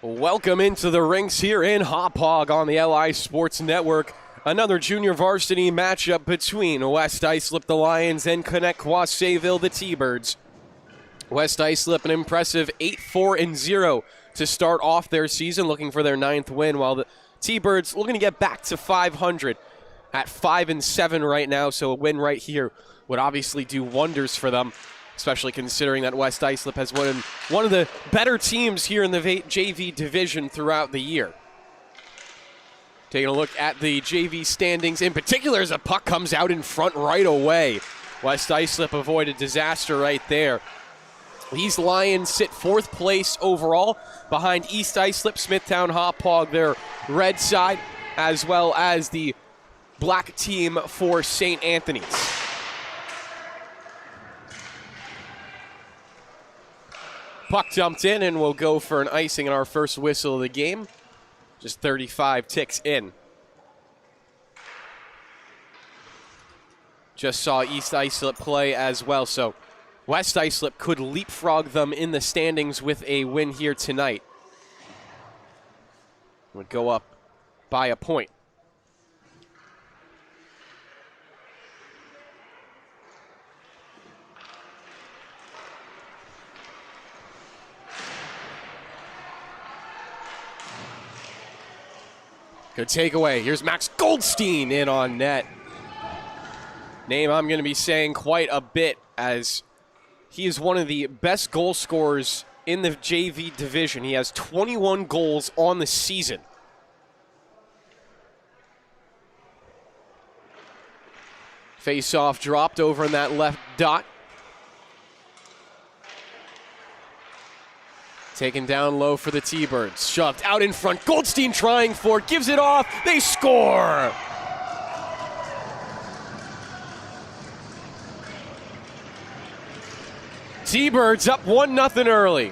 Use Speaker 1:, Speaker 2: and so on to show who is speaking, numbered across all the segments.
Speaker 1: Welcome into the rinks here in Hauppauge on the LI Sports Network. Another junior varsity matchup between West Islip, the Lions, and Connetquot, Sayville, the T-Birds. West Islip, an impressive 8-4-0 to start off their season, looking for their 9th win, while the T-Birds looking to get back to 500 at 5-7 right now, so a win right here would obviously do wonders for them, especially considering that West Islip has won one of the better teams here in the JV division throughout the year. Taking a look at the JV standings in particular as a puck comes out in front right away. West Islip avoided disaster right there. These Lions sit 4th place overall behind East Islip, Smithtown, Hauppauge, their red side, as well as the black team for St. Anthony's. Puck dumped in, and we'll go for an icing in our first whistle of the game. Just 35 ticks in. Just saw East Islip play as well, so West Islip could leapfrog them in the standings with a win here tonight. Would go up by a point. Good takeaway. Here's Max Goldstein in on net. Name I'm going to be saying quite a bit, as he is one of the best goal scorers in the JV division. He has 21 goals on the season. Face-off dropped over in that left dot. Taken down low for the T-Birds. Shoved out in front. Goldstein trying for it. Gives it off. They score! T-Birds up 1-0 early.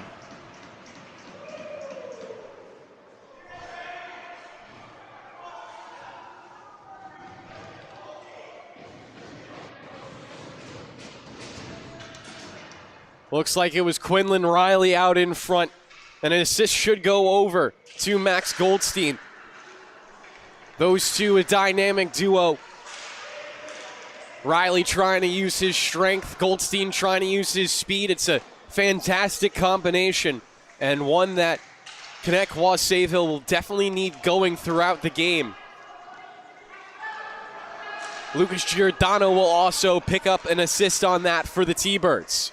Speaker 1: Looks like it was Quinlan Riley out in front. And an assist should go over to Max Goldstein. Those two, a dynamic duo. Riley trying to use his strength, Goldstein trying to use his speed. It's a fantastic combination, and one that Connetquot Sayville will definitely need going throughout the game. Lucas Giordano will also pick up an assist on that for the T-Birds.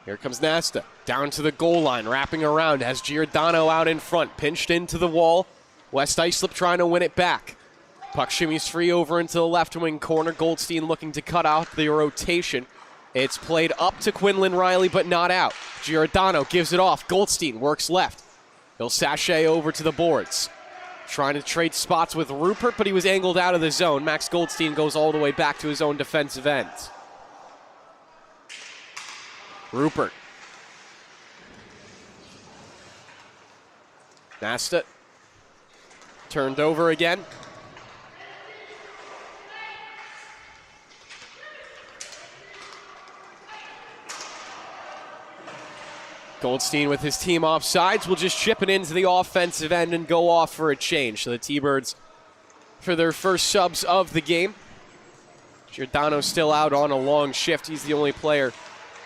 Speaker 1: Here comes Nasta, down to the goal line, wrapping around, has Giordano out in front, pinched into the wall. West Islip trying to win it back. Puck shimmies free over into the left wing corner. Goldstein looking to cut out the rotation. It's played up to Quinlan Riley, but not out. Giordano gives it off. Goldstein works left. He'll sashay over to the boards. Trying to trade spots with Rupert, but he was angled out of the zone. Max Goldstein goes all the way back to his own defensive end. Rupert. Nasta. Turned over again. Goldstein with his team offsides will just chip it into the offensive end and go off for a change. So the T-Birds for their first subs of the game. Giordano still out on a long shift. He's the only player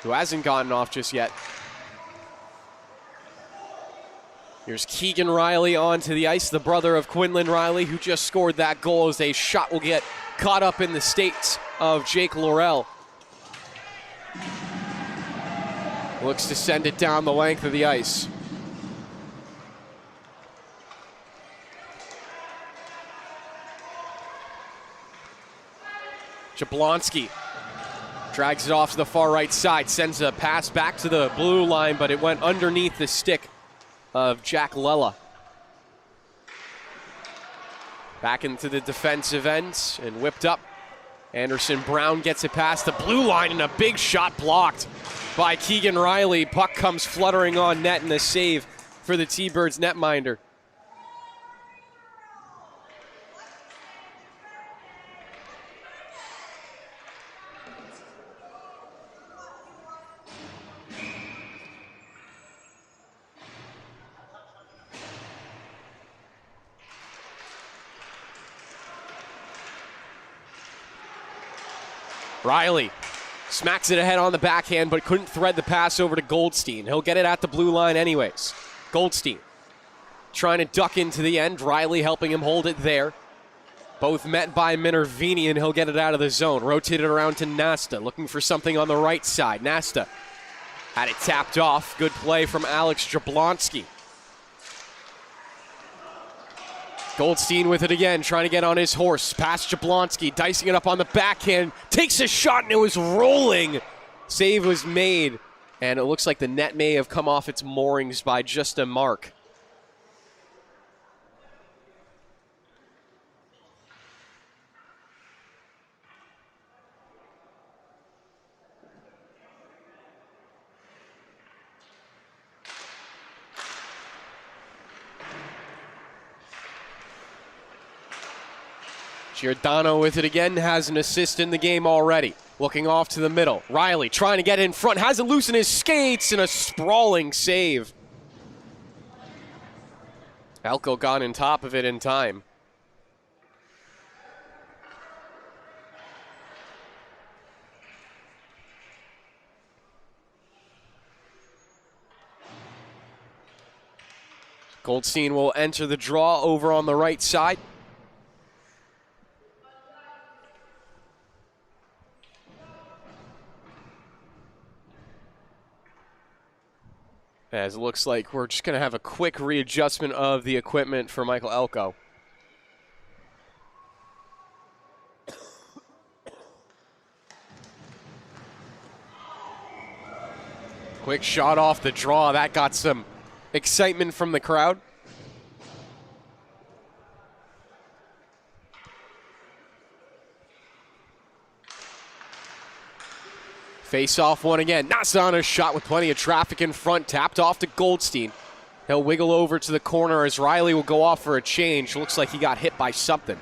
Speaker 1: who hasn't gotten off just yet. Here's Keegan Riley onto the ice, the brother of Quinlan Riley, who just scored that goal, as a shot will get caught up in the skates of Jake Laurel. Looks to send it down the length of the ice. Jablonski drags it off to the far right side, sends a pass back to the blue line, but it went underneath the stick of Jack Lella. Back into the defensive end and whipped up. Anderson Brown gets it past the blue line, and a big shot blocked by Keegan Riley. Puck comes fluttering on net, and a save for the T-Birds netminder. Riley smacks it ahead on the backhand, but couldn't thread the pass over to Goldstein. He'll get it at the blue line anyways. Goldstein trying to duck into the end. Riley helping him hold it there. Both met by Minervini, and he'll get it out of the zone. Rotated around to Nasta, looking for something on the right side. Nasta had it tapped off. Good play from Alex Jablonski. Goldstein with it again, trying to get on his horse. Past Jablonski, dicing it up on the backhand. Takes a shot, and it was rolling. Save was made, and it looks like the net may have come off its moorings by just a mark. Giordano with it again, has an assist in the game already. Looking off to the middle. Riley trying to get in front, has it loose in his skates, and a sprawling save. Elko got on top of it in time. Goldstein will enter the draw over on the right side. As it looks like we're just going to have a quick readjustment of the equipment for Michael Elko. Quick shot off the draw. That got some excitement from the crowd. Face off one again. Nasana's shot with plenty of traffic in front. Tapped off to Goldstein. He'll wiggle over to the corner as Riley will go off for a change. Looks like he got hit by something.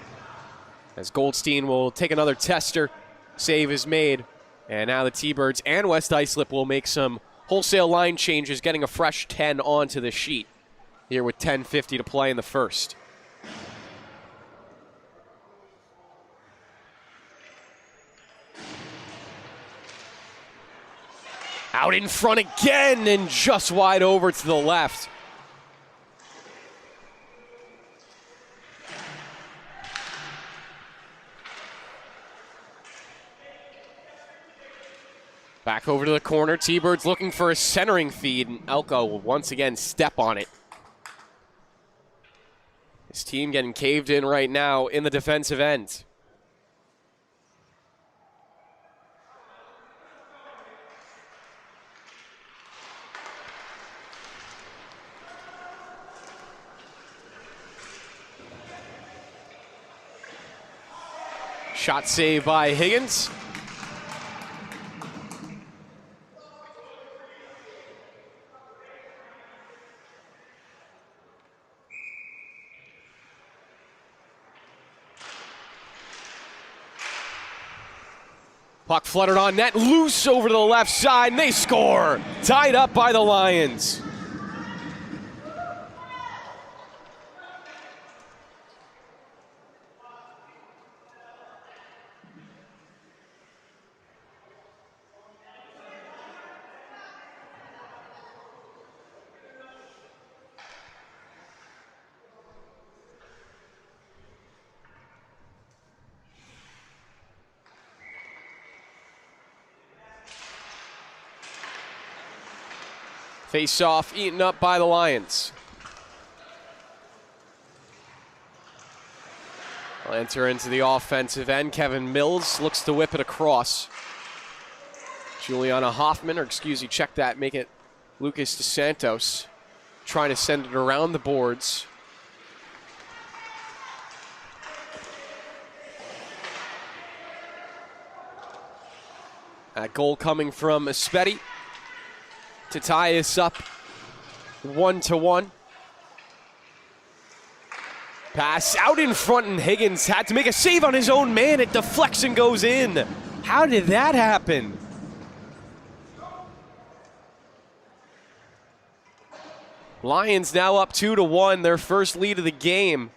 Speaker 1: As Goldstein will take another tester. Save is made. And now the T-Birds and West Islip will make some wholesale line changes, getting a fresh 10 onto the sheet here with 10:50 to play in the first. Out in front again and just wide over to the left. Back over to the corner. T-Birds looking for a centering feed, and Elko will once again step on it. His team getting caved in right now in the defensive end. Shot saved by Higgins. Puck fluttered on net, loose over to the left side, and they score. Tied up by the Lions. Face off, eaten up by the Lions. Will enter into the offensive end. Kevin Mills looks to whip it across. Juliana Hoffman, or excuse me, check that, make it Lucas DeSantos. Trying to send it around the boards. That goal coming from Espetti to tie us up 1-1. Pass out in front, and Higgins had to make a save on his own man. It deflects and goes in. How did that happen? Lions now up 2-1, their first lead of the game.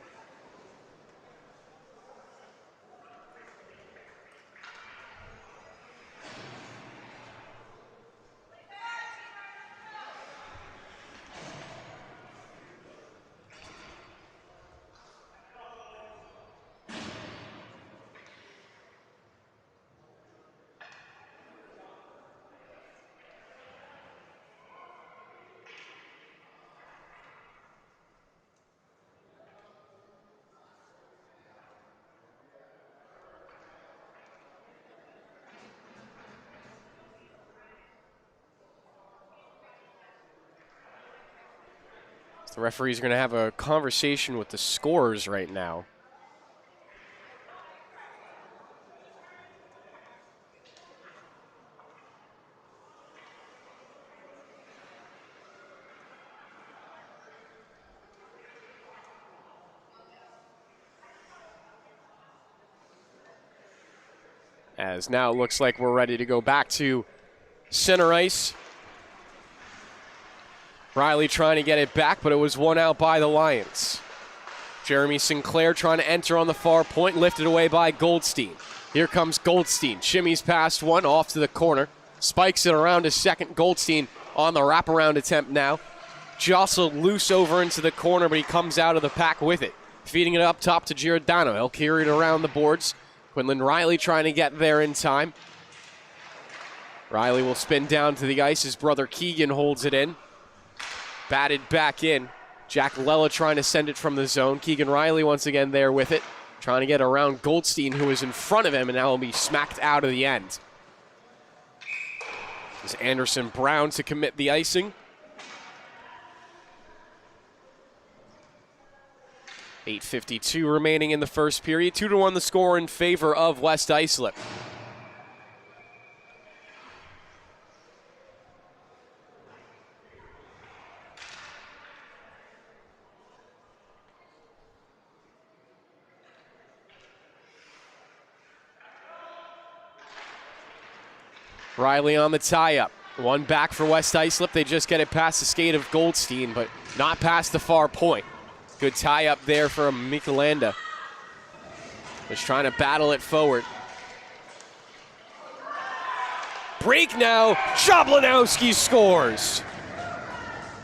Speaker 1: The referees are going to have a conversation with the scorers right now. As now it looks like we're ready to go back to center ice. Riley trying to get it back, but it was won out by the Lions. Jeremy Sinclair trying to enter on the far point, lifted away by Goldstein. Here comes Goldstein, shimmies past one, off to the corner, spikes it around to second. Goldstein on the wraparound attempt now. Jostled loose over into the corner, but he comes out of the pack with it. Feeding it up top to Giordano. He'll carry it around the boards. Quinlan Riley trying to get there in time. Riley will spin down to the ice. His brother Keegan holds it in. Batted back in. Jack Lella trying to send it from the zone. Keegan Riley once again there with it. Trying to get around Goldstein, who is in front of him, and now will be smacked out of the end. This is Anderson Brown to commit the icing. 8:52 remaining in the first period. 2-1 the score in favor of West Islip. Riley on the tie-up. One back for West Islip. They just get it past the skate of Goldstein, but not past the far point. Good tie-up there from Michelanda. Just trying to battle it forward. Break now. Jablonowski scores.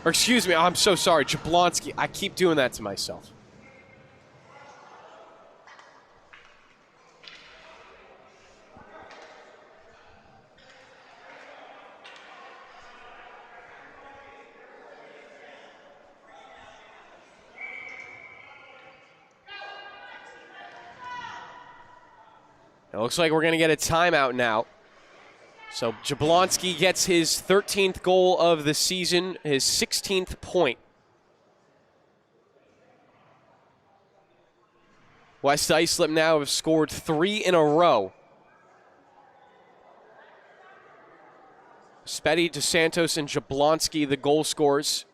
Speaker 1: Or excuse me, I'm so sorry. Jablonski. I keep doing that to myself. It looks like we're going to get a timeout now. So Jablonski gets his 13th goal of the season, his 16th point. West Islip now have scored 3 in a row. Spetty, DeSantos, and Jablonski, the goal scorers.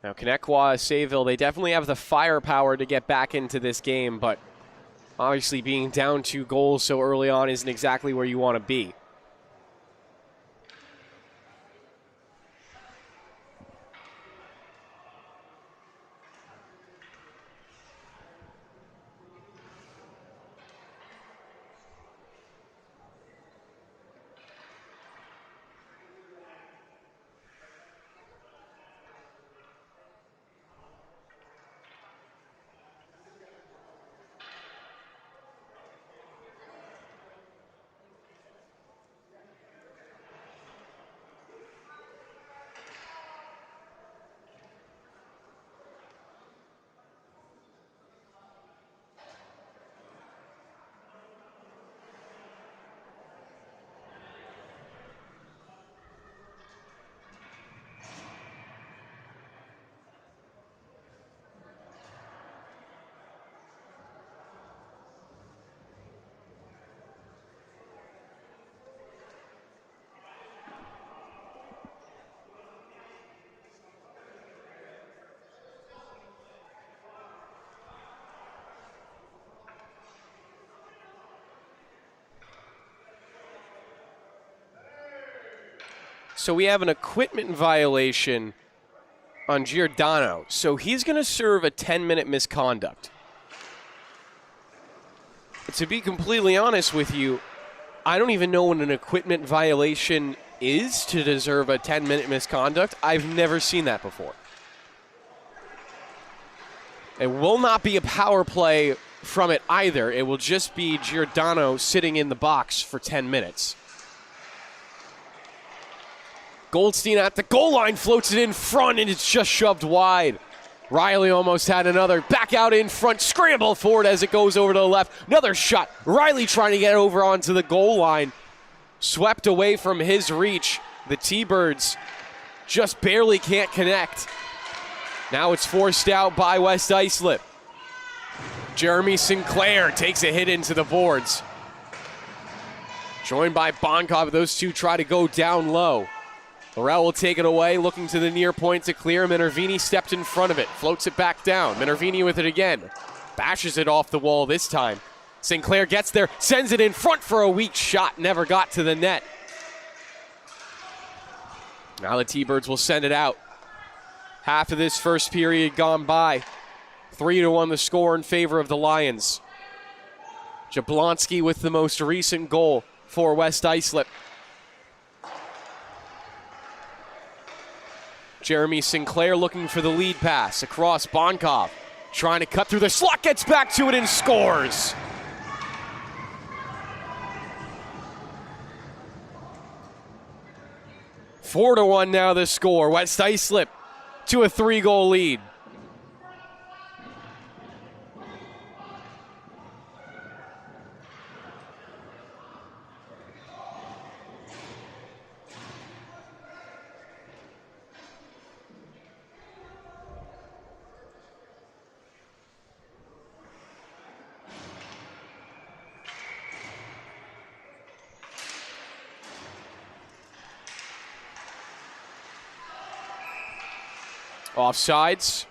Speaker 1: Now, Connetquot, Sayville, they definitely have the firepower to get back into this game, but obviously being down 2 goals so early on isn't exactly where you want to be. So we have an equipment violation on Giordano. So he's going to serve a 10-minute misconduct. To be completely honest with you, I don't even know what an equipment violation is to deserve a 10-minute misconduct. I've never seen that before. It will not be a power play from it either. It will just be Giordano sitting in the box for 10 minutes. Goldstein at the goal line, floats it in front, and it's just shoved wide. Riley almost had another. Back out in front, scramble forward as it goes over to the left. Another shot. Riley trying to get over onto the goal line. Swept away from his reach. The T-Birds just barely can't connect. Now it's forced out by West Islip. Jeremy Sinclair takes a hit into the boards. Joined by Bonkov, those two try to go down low. Laurel will take it away, looking to the near point to clear. Minervini stepped in front of it, floats it back down. Minervini with it again. Bashes it off the wall this time. Sinclair gets there, sends it in front for a weak shot, never got to the net. Now the T-Birds will send it out. Half of this first period gone by. 3-1 the score in favor of the Lions. Jablonski with the most recent goal for West Islip. Jeremy Sinclair looking for the lead pass across. Bonkov trying to cut through the slot, gets back to it and scores. Four to 1 now the score. West Islip to a 3-goal lead. Offsides.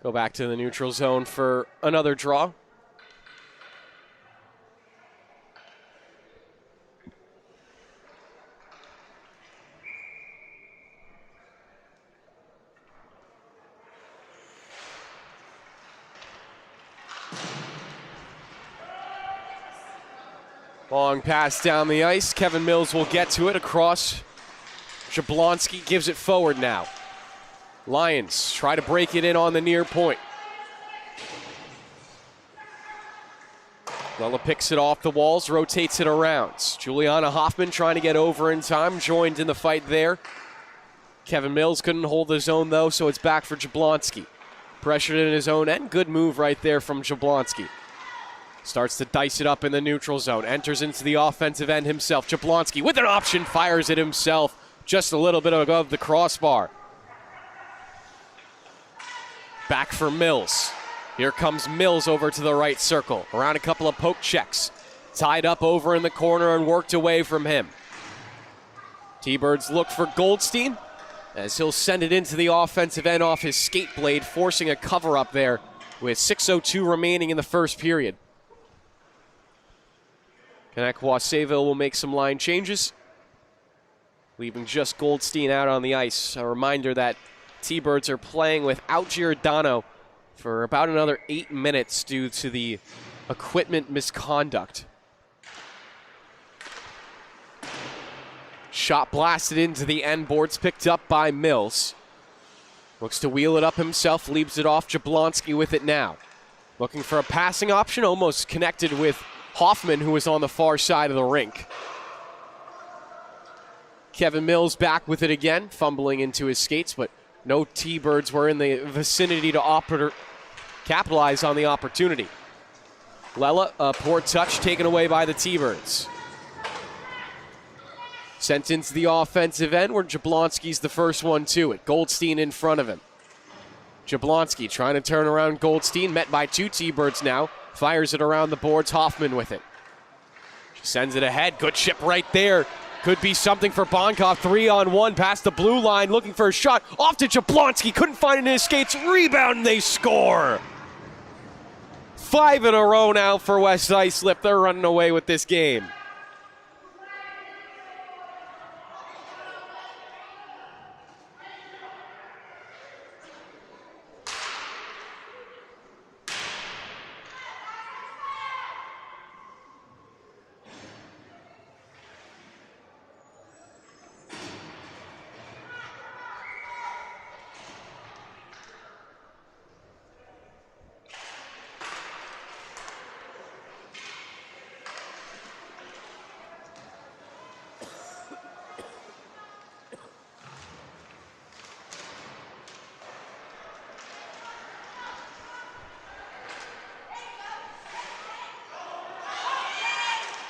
Speaker 1: Go back to the neutral zone for another draw. Long pass down the ice. Kevin Mills will get to it across. Jablonski gives it forward now. Lions try to break it in on the near point. Lella picks it off the walls, rotates it around. Juliana Hoffman trying to get over in time, joined in the fight there. Kevin Mills couldn't hold his own though, so it's back for Jablonski. Pressured in his own end. Good move right there from Jablonski. Starts to dice it up in the neutral zone. Enters into the offensive end himself. Jablonski with an option, fires it himself. Just a little bit above the crossbar. Back for Mills. Here comes Mills over to the right circle. Around a couple of poke checks. Tied up over in the corner and worked away from him. T-Birds look for Goldstein as he'll send it into the offensive end off his skate blade, forcing a cover up there with 6:02 remaining in the first period. Connetquot Sayville will make some line changes, leaving just Goldstein out on the ice. A reminder that T-Birds are playing without Giordano for about another 8 minutes due to the equipment misconduct. Shot blasted into the end boards, picked up by Mills. Looks to wheel it up himself, leaves it off. Jablonski with it now. Looking for a passing option, almost connected with Hoffman, who was on the far side of the rink. Kevin Mills back with it again, fumbling into his skates, but no T-Birds were in the vicinity to capitalize on the opportunity. Lella, a poor touch taken away by the T-Birds. Sent into the offensive end where Jablonski's the first one to it. Goldstein in front of him. Jablonski trying to turn around Goldstein, met by two T-Birds now. Fires it around the boards, Hoffman with it. She sends it ahead, good chip right there. Could be something for Bonkov, 3-on-1 past the blue line, looking for a shot. Off to Jablonski, couldn't find it in his skates, rebound and they score. 5 in a row now for West Islip, they're running away with this game.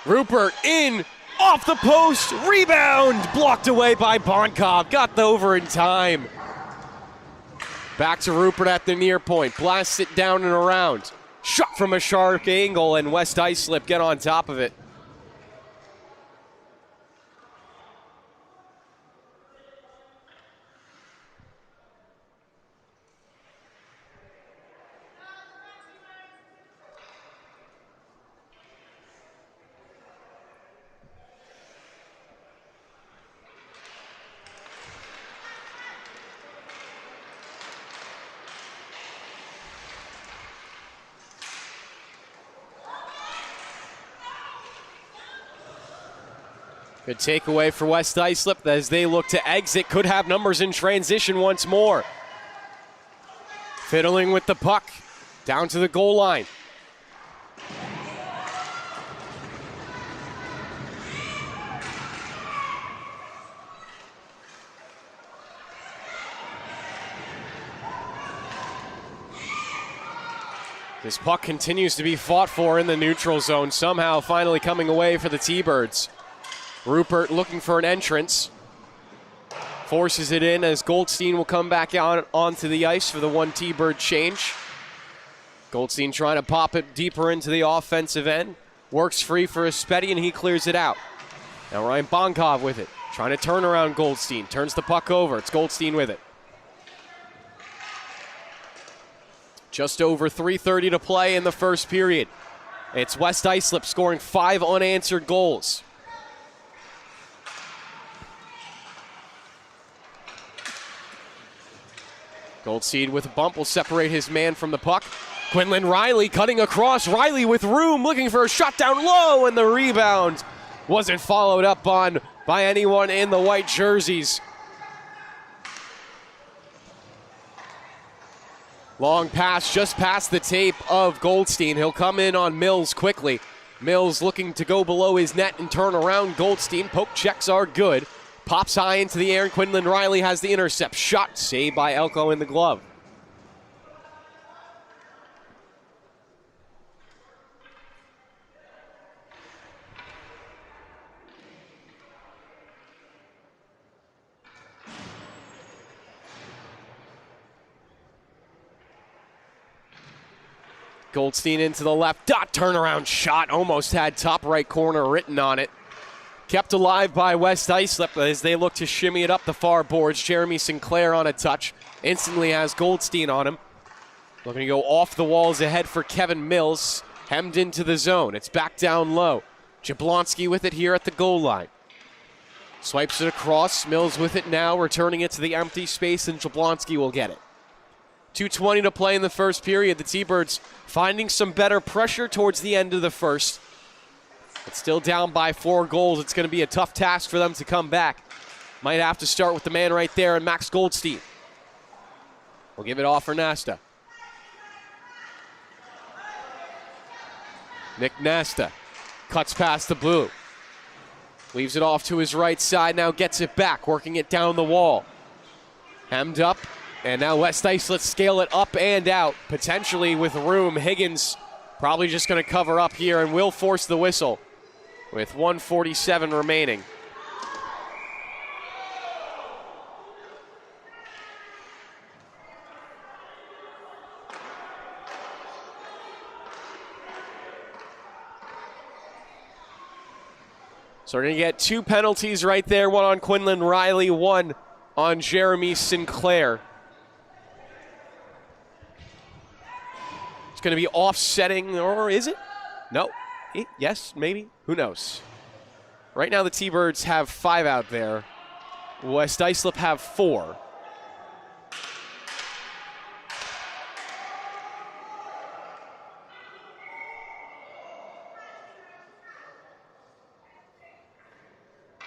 Speaker 1: Rupert in, off the post, rebound, blocked away by Bonkov, got the over in time. Back to Rupert at the near point, blasts it down and around. Shot from a sharp angle, and West Islip get on top of it. Good takeaway for West Islip as they look to exit. Could have numbers in transition once more. Fiddling with the puck. Down to the goal line. This puck continues to be fought for in the neutral zone. Somehow finally coming away for the T-Birds. Rupert looking for an entrance. Forces it in as Goldstein will come back out onto the ice for the one T-Bird change. Goldstein trying to pop it deeper into the offensive end. Works free for Espetti and he clears it out. Now Ryan Bonkov with it. Trying to turn around Goldstein. Turns the puck over. It's Goldstein with it. Just over 3:30 to play in the first period. It's West Islip scoring 5 unanswered goals. Goldstein with a bump will separate his man from the puck. Quinlan Riley cutting across. Riley with room, looking for a shot down low, and the rebound wasn't followed up on by anyone in the white jerseys. Long pass just past the tape of Goldstein. He'll come in on Mills quickly. Mills looking to go below his net and turn around Goldstein. Poke checks are good. Pops high into the air, and Quinlan Riley has the intercept. Shot saved by Elko in the glove. Goldstein into the left. Dot turnaround shot. Almost had top right corner written on it. Kept alive by West Islip as they look to shimmy it up the far boards. Jeremy Sinclair on a touch. Instantly has Goldstein on him. Looking to go off the walls ahead for Kevin Mills. Hemmed into the zone. It's back down low. Jablonski with it here at the goal line. Swipes it across. Mills with it now, returning it to the empty space, and Jablonski will get it. 2:20 to play in the first period. The T-Birds finding some better pressure towards the end of the first. It's still down by 4 goals. It's going to be a tough task for them to come back. Might have to start with the man right there, and Max Goldstein. We'll give it off for Nasta. Nick Nasta cuts past the blue. Leaves it off to his right side, now gets it back, working it down the wall. Hemmed up, and now West Islip scale it up and out, potentially with room. Higgins probably just going to cover up here and will force the whistle with 1:47 remaining. So we're going to get 2 penalties right there, one on Quinlan Riley, one on Jeremy Sinclair. It's going to be offsetting, or is it? No. Yes, maybe. Who knows? Right now the T-Birds have 5 out there. West Islip have 4.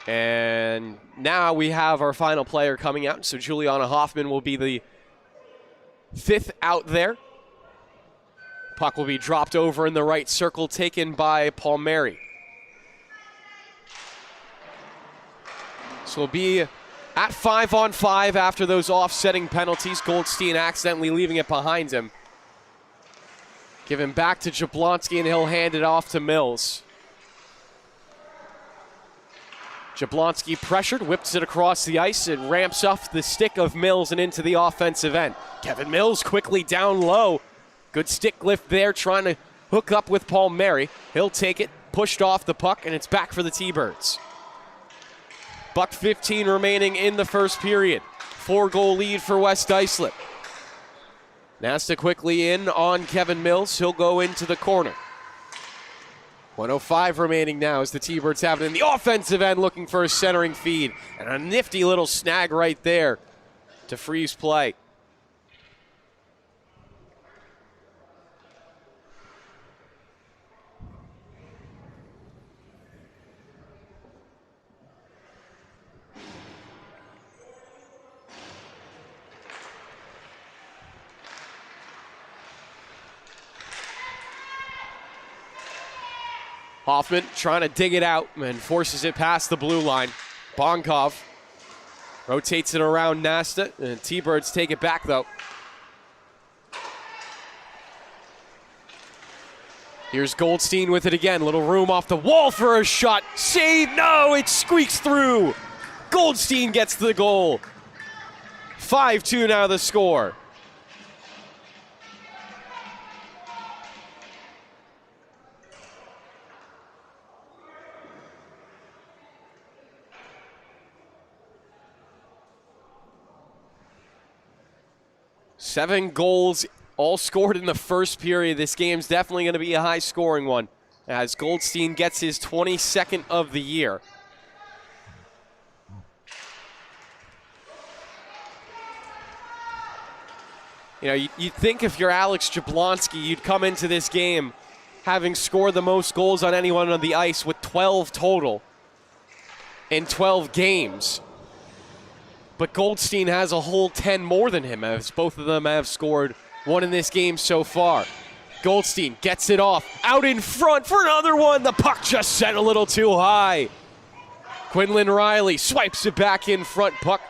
Speaker 1: And now we have our final player coming out. So Juliana Hoffman will be the 5th out there. Puck will be dropped over in the right circle, taken by Palmieri. So we'll be at 5-on-5 after those offsetting penalties. Goldstein accidentally leaving it behind him. Give him back to Jablonski, and he'll hand it off to Mills. Jablonski pressured, whips it across the ice, and ramps off the stick of Mills and into the offensive end. Kevin Mills quickly down low. Good stick lift there, trying to hook up with Paul Mary. He'll take it, pushed off the puck, and it's back for the T-Birds. $1:15 remaining in the first period. 4-goal lead for West Islip. Nasta quickly in on Kevin Mills. He'll go into the corner. 1:05 remaining now as the T-Birds have it in the offensive end, looking for a centering feed. And a nifty little snag right there to freeze play. Hoffman trying to dig it out and forces it past the blue line. Bonkov rotates it around Nasta, and T-Birds take it back though. Here's Goldstein with it again. Little room off the wall for a shot. Save, no, it squeaks through. Goldstein gets the goal. 5-2 now the score. Seven goals, all scored in the first period. This game's definitely going to be a high-scoring one as Goldstein gets his 22nd of the year. You know, you'd think if you're Alex Jablonski, you'd come into this game having scored the most goals on anyone on the ice with 12 total in 12 games. But Goldstein has a whole 10 more than him, as both of them have scored one in this game so far. Goldstein gets it off, out in front for another one. The puck just set a little too high. Quinlan Riley swipes it back in front. Puck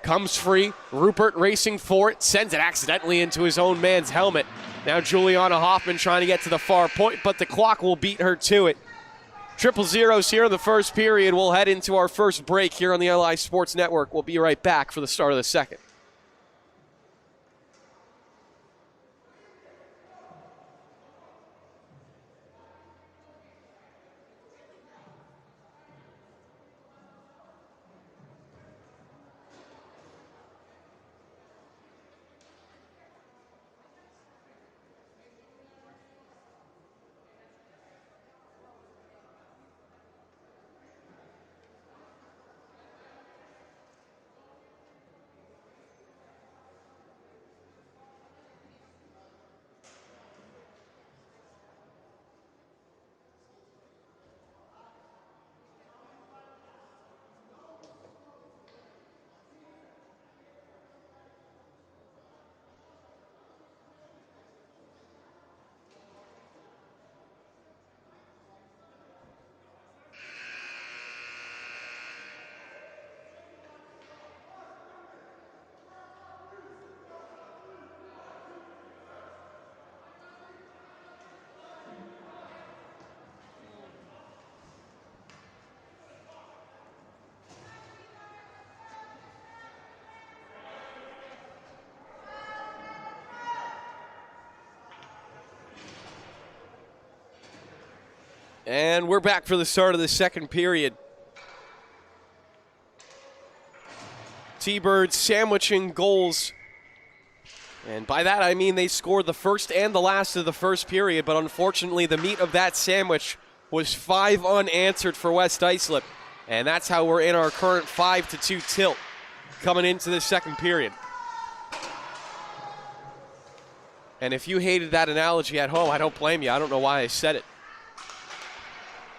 Speaker 1: comes free. Rupert racing for it, sends it accidentally into his own man's helmet. Now Juliana Hoffman trying to get to the far point, but the clock will beat her to it. 0-0 here in the first period. We'll head into our first break here on the LI Sports Network. We'll be right back for the start of the second. And we're back for the start of the second period. T-Birds sandwiching goals. And by that I mean they scored the first and the last of the first period, but unfortunately the meat of that sandwich was 5 unanswered for West Islip. And that's how we're in our current 5-2 tilt coming into the second period. And if you hated that analogy at home, I don't blame you. I don't know why I said it.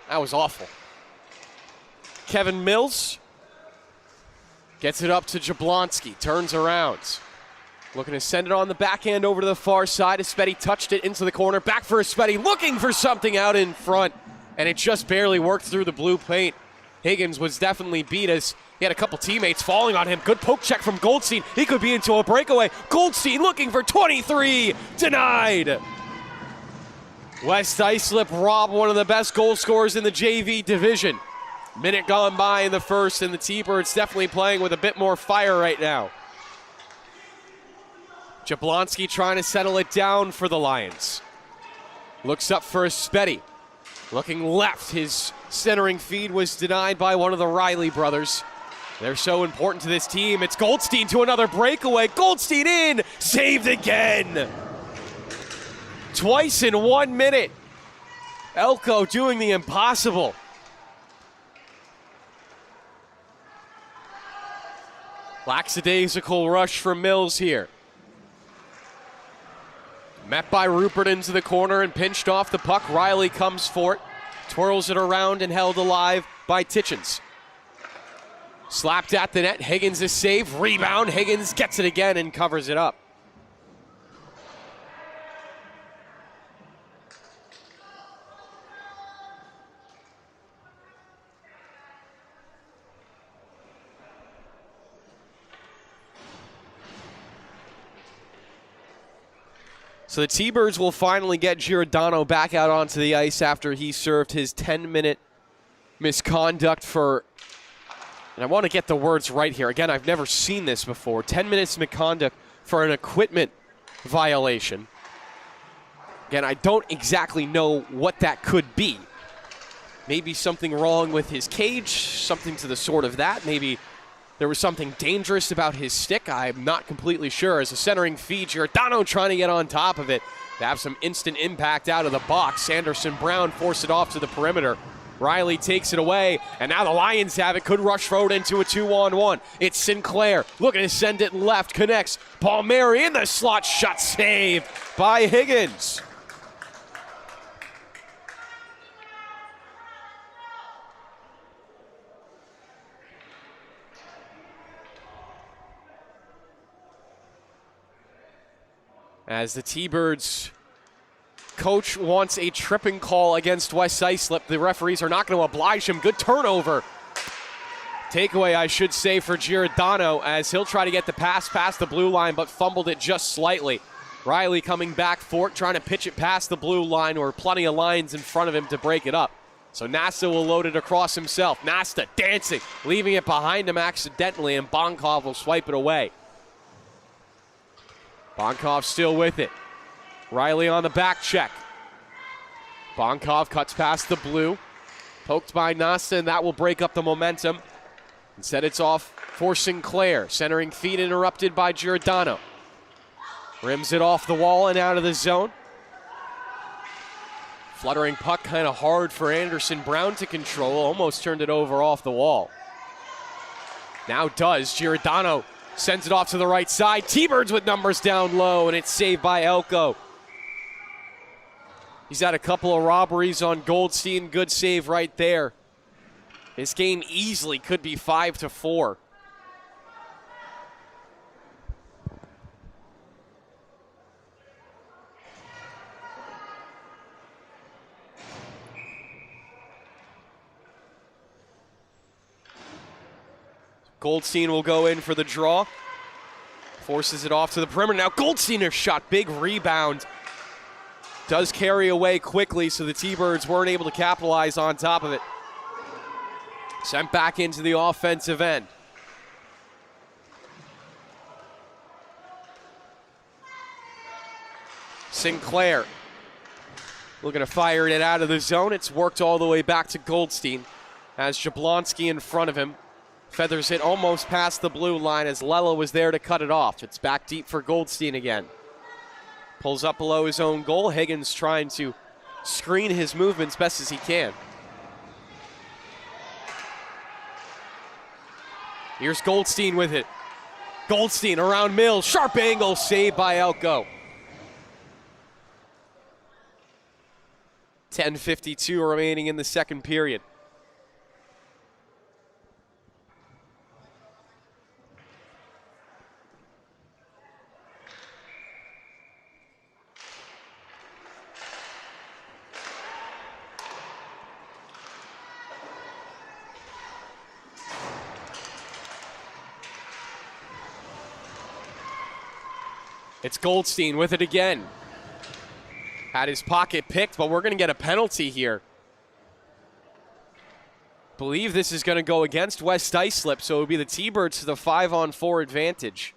Speaker 1: That was awful. Kevin Mills gets it up to Jablonski, turns around. Looking to send it on the backhand over to the far side. Espetti touched it into the corner. Back for Espetti, looking for something out in front. And it just barely worked through the blue paint. Higgins was definitely beat as he had a couple teammates falling on him. Good poke check from Goldstein. He could be into a breakaway. Goldstein looking for 23. Denied. West Islip robbed one of the best goal scorers in the JV division. Minute gone by in the first, and the T-Birds definitely playing with a bit more fire right now. Jablonski trying to settle it down for the Lions. Looks up for a Spetty. Looking left, his centering feed was denied by one of the Riley brothers. They're so important to this team. It's Goldstein to another breakaway. Goldstein in, saved again. Twice in 1 minute. Elko doing the impossible. Lackadaisical rush from Mills here. Met by Rupert into the corner and pinched off the puck. Riley comes for it, twirls it around and held alive by Titchens. Slapped at the net, Higgins is saved, rebound, Higgins gets it again and covers it up. So the T-Birds will finally get Giordano back out onto the ice after he served his 10-minute misconduct for, and I want to get the words right here. Again, I've never seen this before. 10 minutes misconduct for an equipment violation. Again, I don't exactly know what that could be. Maybe something wrong with his cage, something to the sort of that. Maybe there was something dangerous about his stick. I'm not completely sure. As a centering feed, Giordano trying to get on top of it to have some instant impact out of the box. Sanderson Brown forced it off to the perimeter. Riley takes it away, and now the Lions have it. Could rush forward into a 2-on-1. It's Sinclair looking to send it left, connects. Palmieri in the slot, shot saved by Higgins. As the T-Birds coach wants a tripping call against West Islip, the referees are not going to oblige him. Good turnover. Takeaway, I should say, for Giordano as he'll try to get the pass past the blue line, but fumbled it just slightly. Riley coming back for it, trying to pitch it past the blue line, or plenty of lines in front of him to break it up. So Nasta will load it across himself. Nasta dancing, leaving it behind him accidentally, and Bonkov will swipe it away. Bonkov still with it. Riley on the back check. Bonkov cuts past the blue. Poked by Nasta, and that will break up the momentum. Instead, it's off for Sinclair. Centering feed interrupted by Giordano. Rims it off the wall and out of the zone. Fluttering puck kind of hard for Anderson Brown to control. Almost turned it over off the wall. Now does. Giordano sends it off to the right side. T-Birds with numbers down low, and it's saved by Elko. He's had a couple of robberies on Goldstein. Good save right there. This game easily could be 5-4. Goldstein will go in for the draw. Forces it off to the perimeter. Now Goldstein a shot. Big rebound. Does carry away quickly, so the T-Birds weren't able to capitalize on top of it. Sent back into the offensive end. Sinclair looking to fire it out of the zone. It's worked all the way back to Goldstein. Has Jablonski in front of him. Feathers it almost past the blue line as Lella was there to cut it off. It's back deep for Goldstein again. Pulls up below his own goal. Higgins trying to screen his movements best as he can. Here's Goldstein with it. Goldstein around Mills. Sharp angle, saved by Elko. 10:52 remaining in the second period. It's Goldstein with it again. Had his pocket picked, but we're going to get a penalty here. believe this is going to go against West Islip, so it would be the T-Birds to the 5-on-4 advantage.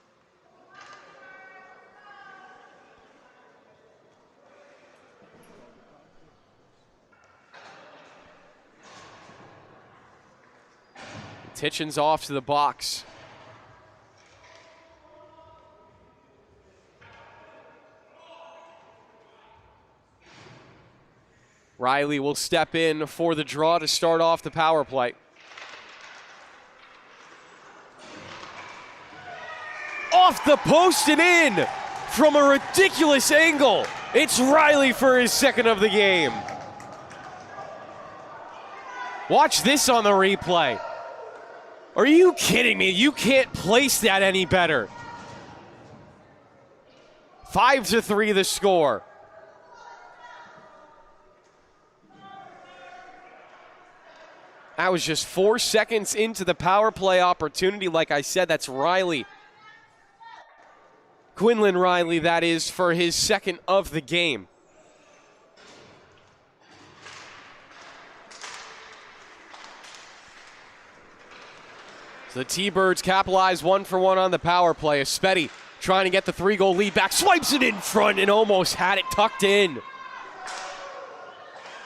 Speaker 1: Titchen's off to the box. Riley will step in for the draw to start off the power play. Off the post and in from a ridiculous angle. It's Riley for his second of the game. Watch this on the replay. Are you kidding me? You can't place that any better. 5-3 the score. That was just 4 seconds into the power play opportunity. Like I said, that's Riley. Quinlan Riley, that is, for his second of the game. So the T-Birds capitalize 1-for-1 on the power play. Espedi trying to get the 3-goal lead back. Swipes it in front and almost had it tucked in.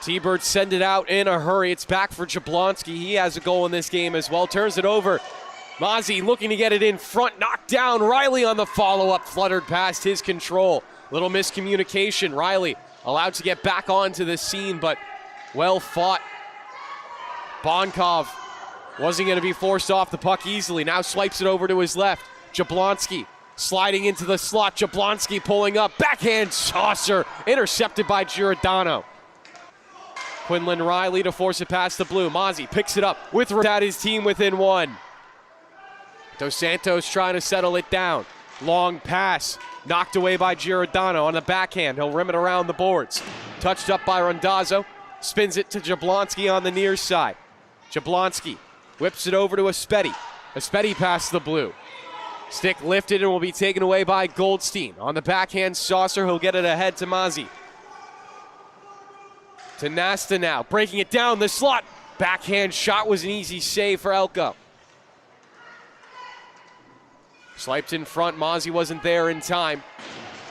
Speaker 1: T-Birds send it out in a hurry. It's back for Jablonski. He has a goal in this game as well. Turns it over. Mozzie looking to get it in front. Knocked down. Riley on the follow-up. Fluttered past his control. Little miscommunication. Riley allowed to get back onto the scene, but well fought. Bonkov wasn't going to be forced off the puck easily. Now swipes it over to his left. Jablonski sliding into the slot. Jablonski pulling up. Backhand saucer. Intercepted by Giordano. Quinlan Riley to force it past the blue. Mozzie picks it up with his team within one. Dos Santos trying to settle it down. Long pass. Knocked away by Giordano on the backhand. He'll rim it around the boards. Touched up by Randazzo. Spins it to Jablonski on the near side. Jablonski whips it over to Espedi. Espedi past the blue. Stick lifted and will be taken away by Goldstein. On the backhand saucer, he'll get it ahead to Mozzie. To Nasta now, breaking it down the slot. Backhand shot was an easy save for Elko. Swiped in front, Mozzie wasn't there in time.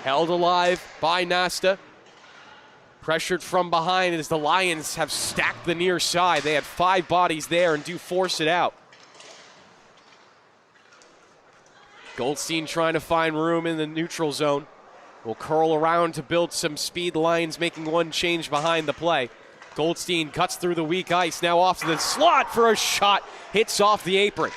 Speaker 1: Held alive by Nasta. Pressured from behind as the Lions have stacked the near side. They had 5 bodies there and do force it out. Goldstein trying to find room in the neutral zone. Will curl around to build some speed. Lions making one change behind the play. Goldstein cuts through the weak ice. Now off to the slot for a shot. Hits off the apron.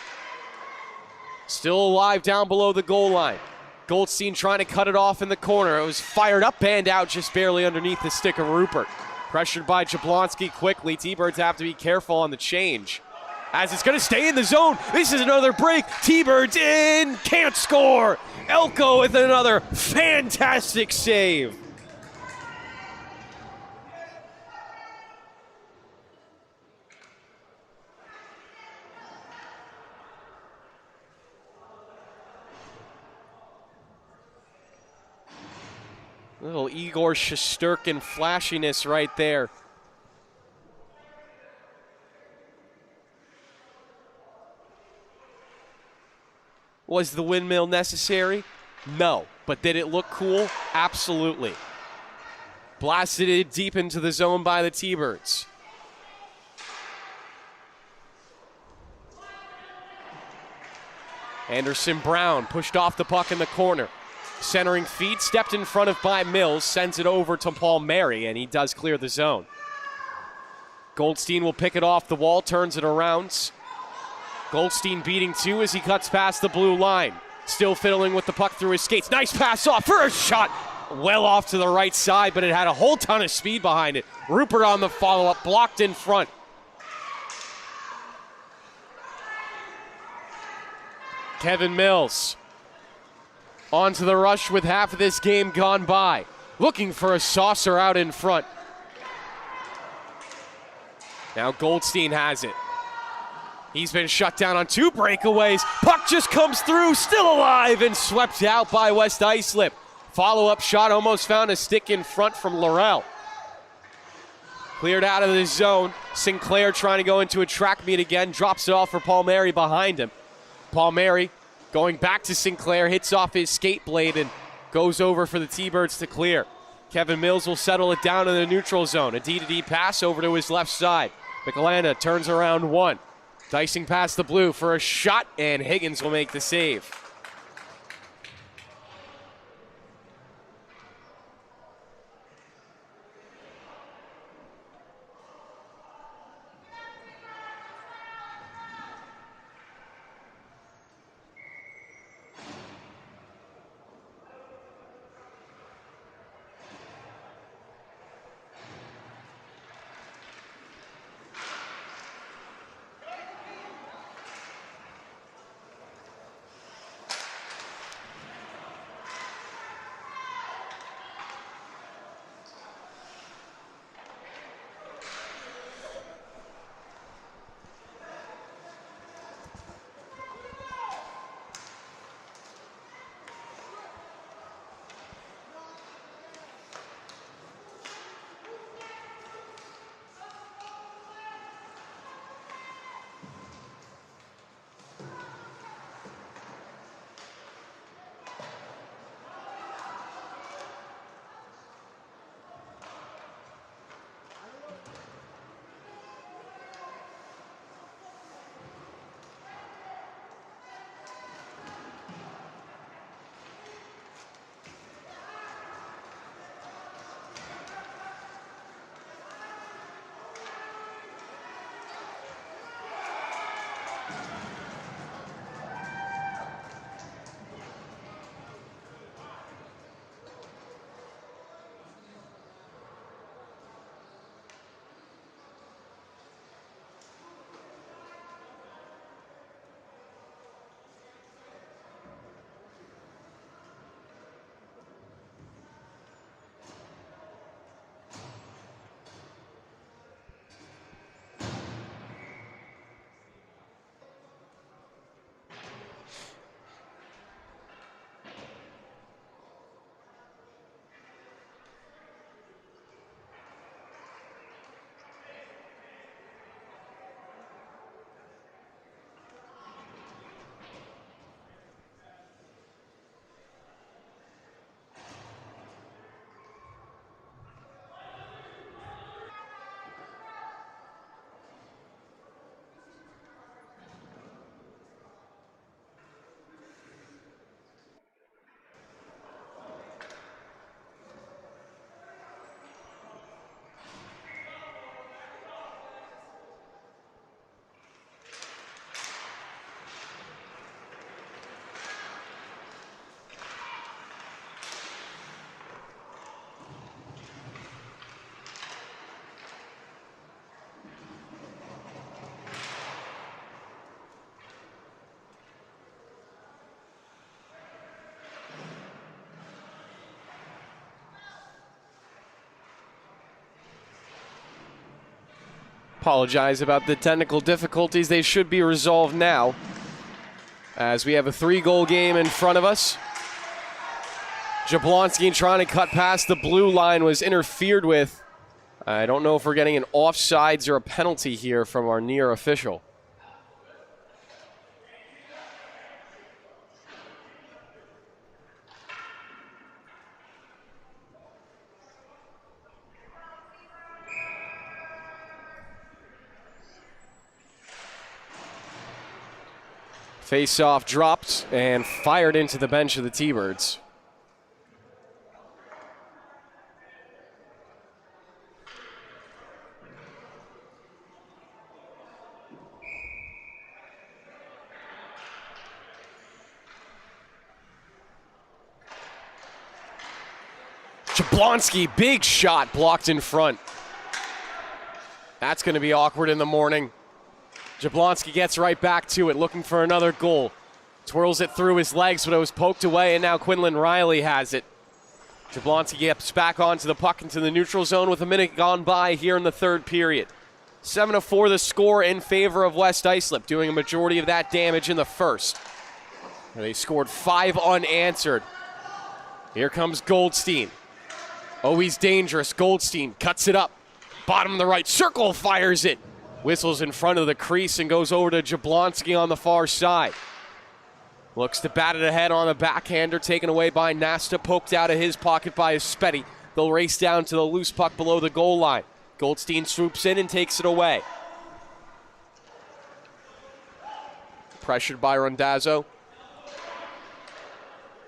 Speaker 1: Still alive down below the goal line. Goldstein trying to cut it off in the corner. It was fired up and out just barely underneath the stick of Rupert. Pressured by Jablonski quickly. T-Birds have to be careful on the change. As it's going to stay in the zone. This is another break. T-Birds in. Can't score. Elko with another fantastic save. Little Igor Shesterkin flashiness right there. Was the windmill necessary? No. But did it look cool? Absolutely. Blasted it deep into the zone by the T-Birds. Anderson Brown pushed off the puck in the corner. Centering feed, stepped in front of by Mills, sends it over to Paul Mary, and he does clear the zone. Goldstein will pick it off the wall, turns it around. Goldstein beating 2 as he cuts past the blue line. Still fiddling with the puck through his skates. Nice pass off, first shot. Well off to the right side, but it had a whole ton of speed behind it. Rupert on the follow-up, blocked in front. Kevin Mills on to the rush with half of this game gone by. Looking for a saucer out in front. Now Goldstein has it. He's been shut down on 2 breakaways. Puck just comes through, still alive, and swept out by West Islip. Follow-up shot almost found a stick in front from Laurel. Cleared out of the zone. Sinclair trying to go into a track meet again. Drops it off for Palmieri behind him. Palmieri going back to Sinclair. Hits off his skate blade and goes over for the T-Birds to clear. Kevin Mills will settle it down in the neutral zone. A D-to-D pass over to his left side. Michelanda turns around one. Dicing past the blue for a shot, and Higgins will make the save. Apologize about the technical difficulties. They should be resolved now, as we have a 3-goal game in front of us. Jablonski trying to cut past the blue line was interfered with. I don't know if we're getting an offsides or a penalty here from our near official. Face-off dropped and fired into the bench of the T-Birds. Jablonski, big shot blocked in front. That's going to be awkward in the morning. Jablonski gets right back to it, looking for another goal. Twirls it through his legs, but it was poked away, and now Quinlan Riley has it. Jablonski gets back onto the puck into the neutral zone with a minute gone by here in the third period. 7-4 the score in favor of West Islip, doing a majority of that damage in the first. They scored 5 unanswered. Here comes Goldstein. Oh, he's dangerous. Goldstein cuts it up. Bottom of the right circle, fires it. Whistles in front of the crease and goes over to Jablonski on the far side. Looks to bat it ahead on a backhander, taken away by Nasta, poked out of his pocket by Espetti. They'll race down to the loose puck below the goal line. Goldstein swoops in and takes it away. Pressured by Rondazzo.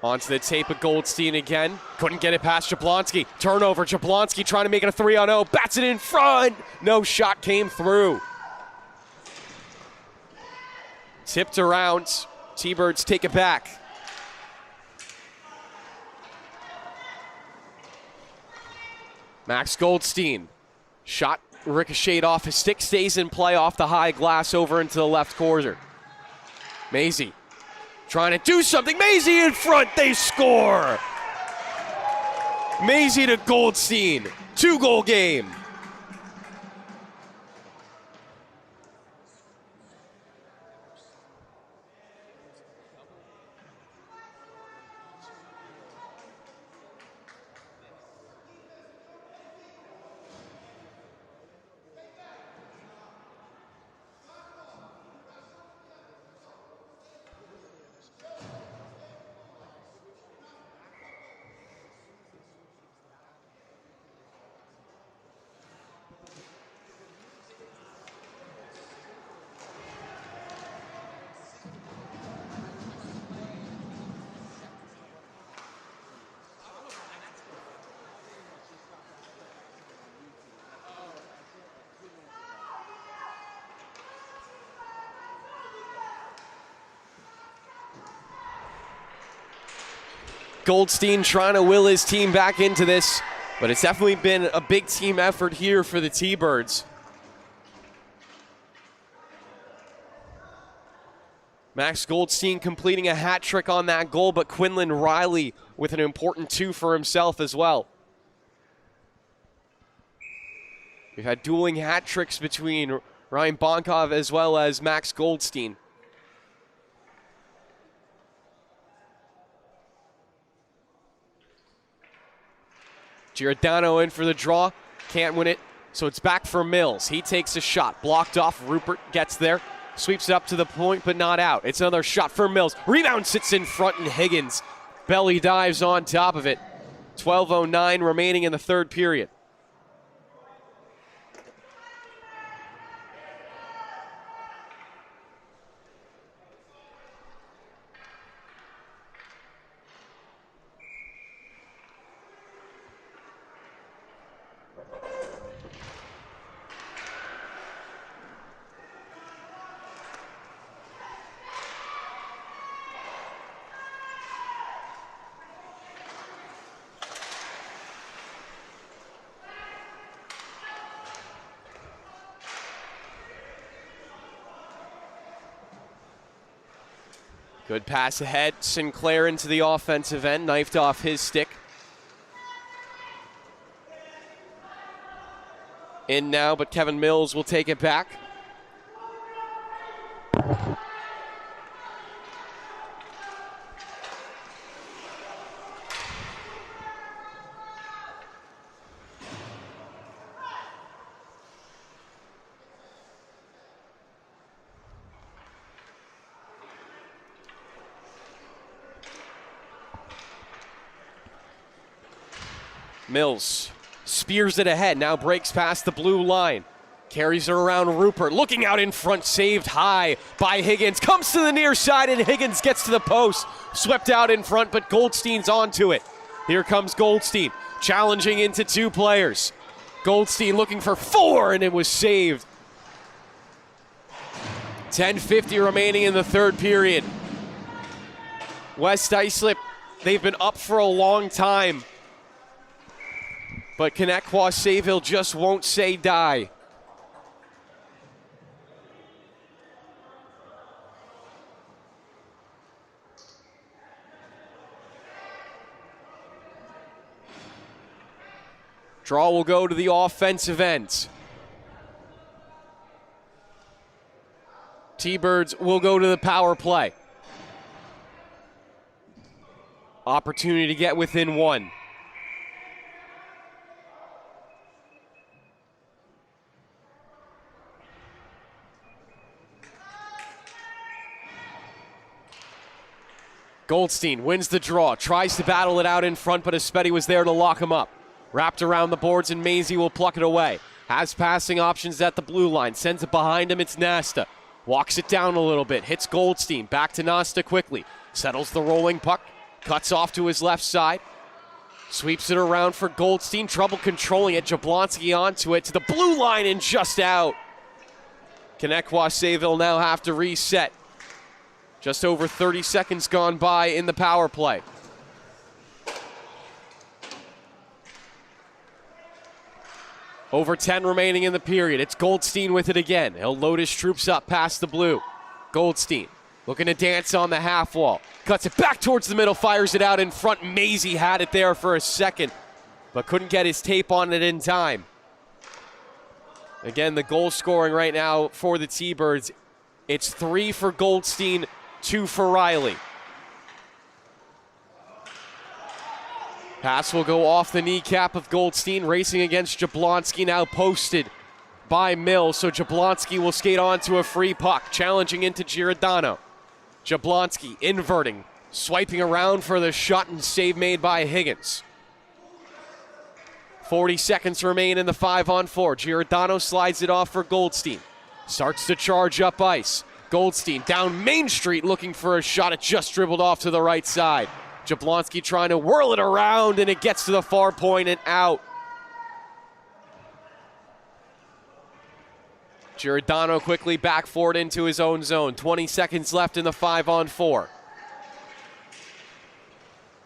Speaker 1: Onto the tape of Goldstein again. Couldn't get it past Jablonski. Turnover, Jablonski trying to make it a 3-on-0. Bats it in front. No shot came through. Tipped around. T-Birds take it back. Max Goldstein. Shot ricocheted off his stick, stays in play off the high glass over into the left corner. Maisie trying to do something. Maisie in front, they score! Maisie to Goldstein, 2-goal game. Goldstein trying to will his team back into this, but it's definitely been a big team effort here for the T-Birds. Max Goldstein completing a hat trick on that goal, but Quinlan Riley with an important 2 for himself as well. We've had dueling hat tricks between Ryan Bonkov as well as Max Goldstein. Giordano in for the draw, can't win it, so it's back for Mills. He takes a shot, blocked off, Rupert gets there, sweeps it up to the point, but not out. It's another shot for Mills. Rebound sits in front, and Higgins belly dives on top of it. 12:09 remaining in the third period. Good pass ahead. Sinclair into the offensive end, knifed off his stick. In now, but Kevin Mills will take it back. Mills spears it ahead, now breaks past the blue line. Carries it around Rupert, looking out in front, saved high by Higgins. Comes to the near side and Higgins gets to the post. Swept out in front, but Goldstein's onto it. Here comes Goldstein, challenging into 2 players. Goldstein looking for 4, and it was saved. 10:50 remaining in the third period. West Islip, they've been up for a long time. But Connetquot Sayville just won't say die. Draw will go to the offensive end. T-Birds will go to the power play. Opportunity to get within 1. Goldstein wins the draw, tries to battle it out in front, but Espetti was there to lock him up. Wrapped around the boards, and Maisie will pluck it away. Has passing options at the blue line, sends it behind him, it's Nasta. Walks it down a little bit, hits Goldstein, back to Nasta quickly. Settles the rolling puck, cuts off to his left side. Sweeps it around for Goldstein, trouble controlling it. Jablonski onto it, to the blue line and just out. Connetquot Sayville now have to reset. Just over 30 seconds gone by in the power play. Over 10 remaining in the period. It's Goldstein with it again. He'll load his troops up past the blue. Goldstein looking to dance on the half wall. Cuts it back towards the middle, fires it out in front. Maisie had it there for a second, but couldn't get his tape on it in time. Again, the goal scoring right now for the T-Birds, it's 3 for Goldstein, 2 for Riley. Pass will go off the kneecap of Goldstein, racing against Jablonski, now posted by Mills, so Jablonski will skate onto a free puck, challenging into Giordano. Jablonski inverting, swiping around for the shot, and save made by Higgins. 40 seconds remain in the 5-on-4. Giordano slides it off for Goldstein. Starts to charge up ice. Goldstein down Main Street looking for a shot. It just dribbled off to the right side. Jablonski trying to whirl it around, and it gets to the far point and out. Giordano quickly back forward into his own zone. 20 seconds left in the 5-on-4.